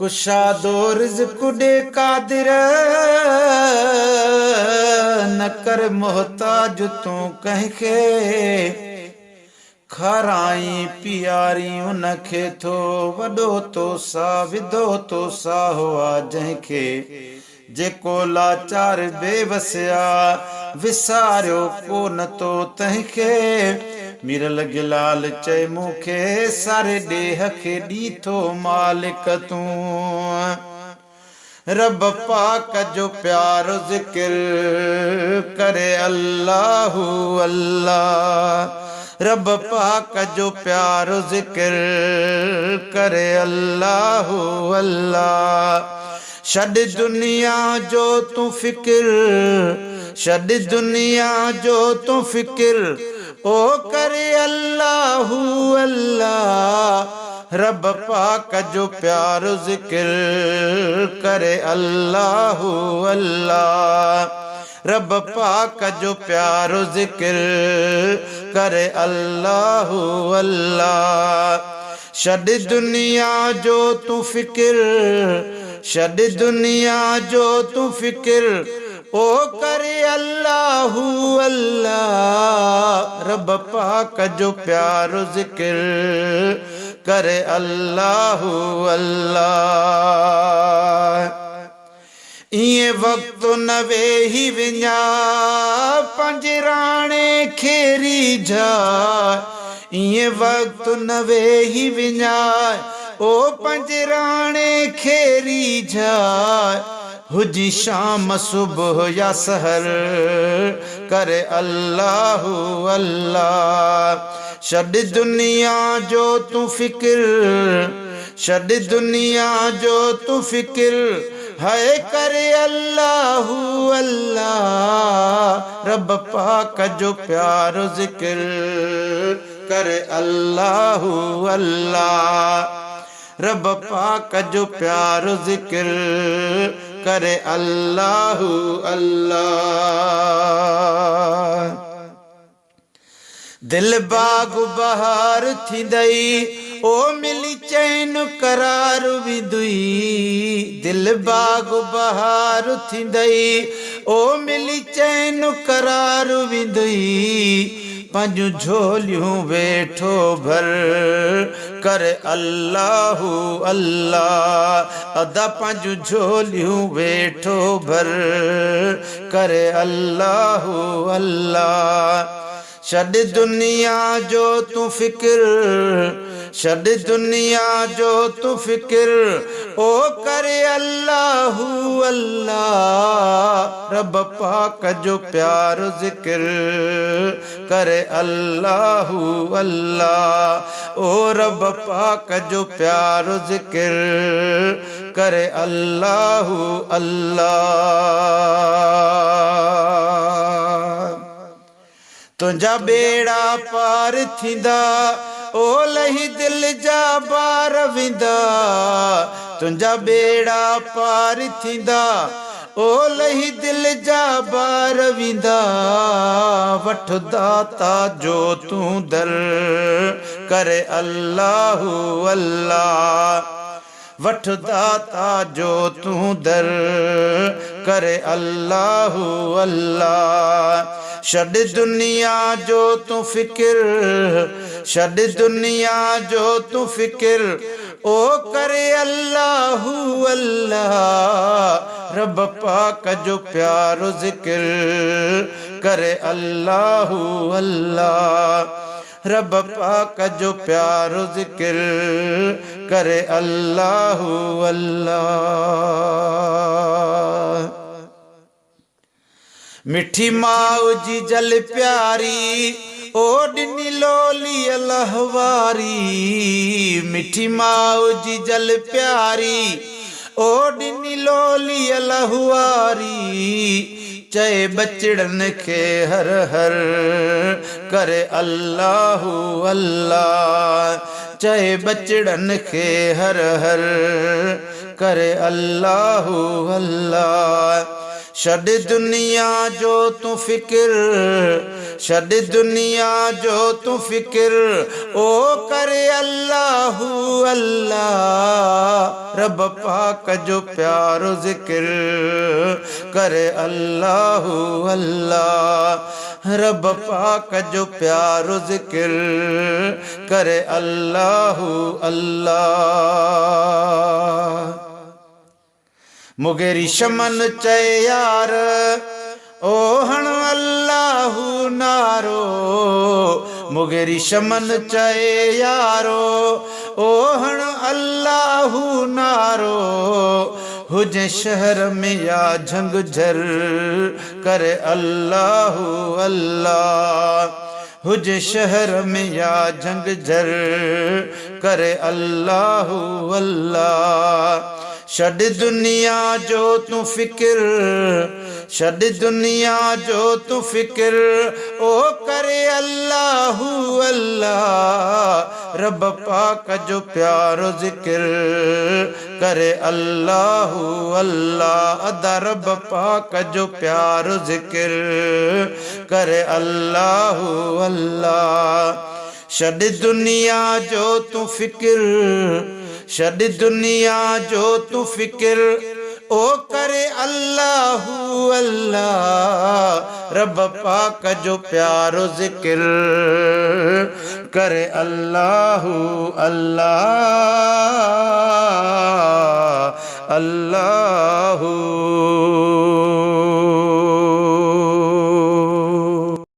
कुशादो रिज़्क़ ॾे कादिर न कर मोहताज तूं कंहिंखे खाराई पियारी उनखे थो वॾो तोसां विधो तोसां हुआ जंहिंखे जेको लाचार बेवसिया विसारियो कोन तो तंहिंखे मिरल गिलाल चए मूंखे सारे ॾेह खे ॾीठो मालिक तूं रब पाक जो प्यारो ज़िक्र करे अल्लाहु अल्लाह रब पाक जो प्यारो ज़िक्र करे अल्लाहु अल्लाह छॾ दुनिया जो तूं फ़िक्र छॾ दुनिया जो तूं फ़िक्र ओ करे अल्लाहु अल्लाह रब पाक जो प्यारो ज़िक्र करे अल्लाहु अल्लाह रब पाक जो प्यारो ज़िक्र करे अल्लाहु अल्लाह छॾ दुनिया जो तूं फ़िक्र छॾ दुनिया जो तूं फ़िक्र ओ करे अल्लाहु अल्लाह रब पाक जो प्यारो ज़िक्र करे अल्लाहु अल्लाह इएं वक़्तु न वेही विञा पंजराणे खेरी जाए इएं वक़्तु न वेही विञा ओ पंजराणे खेरी जाए हुजी शाम सुबह या सहर करे अल्लाहु अल्लाह छॾ दुनिया जो तूं फ़िक्र छॾ दुनिया जो तूं फ़िक्र है करे अल्लाहु अल्लाह रब पाक जो प्यारो ज़िक्र करे अल्लाहु अल्लाह रब पाक जो प्यारो ज़िक्र करे अल्लाहु अल्लाह दिल बाग बहार थींदई ओ मिली चैन करार विदुई दिल बाग बहार थींदई ओ मिली चैन करार विदुई पंहिंजूं झोलियूं वेठो भर करे अल्लाहु अल्लाह अदा पंहिंजूं झोलियूं वेठो भर करे अल्लाहु अल्लाह छॾ दुनिया जो तूं फ़िक्र छॾ दुनिया जो तूं फ़िक्र ओ करे अल्लाहु अल्लाह रब पाक जो प्यारो ज़िक्र करे अल्लाहु अल्लाह ओ रब पाक जो प्यारो ज़िक्र करे अल्लाहु अल्लाह तुंहिंजा बेड़ा पार थींदा ओ लही दिल जा बार विंदा तुंहिंजा बेड़ा पार थींदा ओ लही दिल जा बार विंदा वठ दाता जो तूं दर करे अल्लाहु अल्लाह वठ दाता जो तूं दर करे अल्लाहु अल्लाह छॾ दुनिया जो तूं फ़िक्र छॾ दुनिया जो तूं फ़िक्र ओ करे अल्लाहु अल्लाह रब पाक जो प्यारो ज़िक्र करे अल्लाहु अल्लाह रब पाक जो प्यारो ज़िक्र करे अल्लाहु अल्लाह मिठी माउ जी जल प्यारी ओ ॾिनी लोली अलहवारी मिठी माउ जी जल प्यारी ओ ॾिनी लोली अलहवारी चए बचड़न खे हर हर करे अल्लाहु अल्लाह चए बचड़न खे हर हर करे अल्लाहु अल्लाह छॾ दुनिया जो तूं फ़िक्र छड़ दुनिया जो तू फिक्र ओ करे अल्लाहू अल्लाह रब पाक जो प्यारो जिक्र करे अल्लाहू अल्लाह रब पाक जो प्यारो जिक्र करे अल्लाहू अल्लाह। मुगेरी शमन चए यार ओ हण अल्लाहू नारो मुगेरी शमन चए यारो ओ हण अल्लाहू नारो हुजे शहर में या झंग झर करे अल्लाहू अल्लाह हुजे शहर में या झंग झर करे अल्लाहू अल्लाह। छड़ दुनिया जो तू फिक्र छड़ दुनिया जो तू फिक्र ओ करे अल्लाहू अल्लाह रब पाक जो प्यारो जिक्र करे अल्लाहू अल्लाह अदा रब पाक जो प्यारो जिक्र करे अल्लाहू अल्लाह। छड़ दुनिया जो तू फिक्र छड़ दुनिया जो तू फिक्र ओ करे अल्लाहू अल्लाह रब पाक जो प्यारो जिक्र करे अल्लाहू अल्लाह अल्लाहू।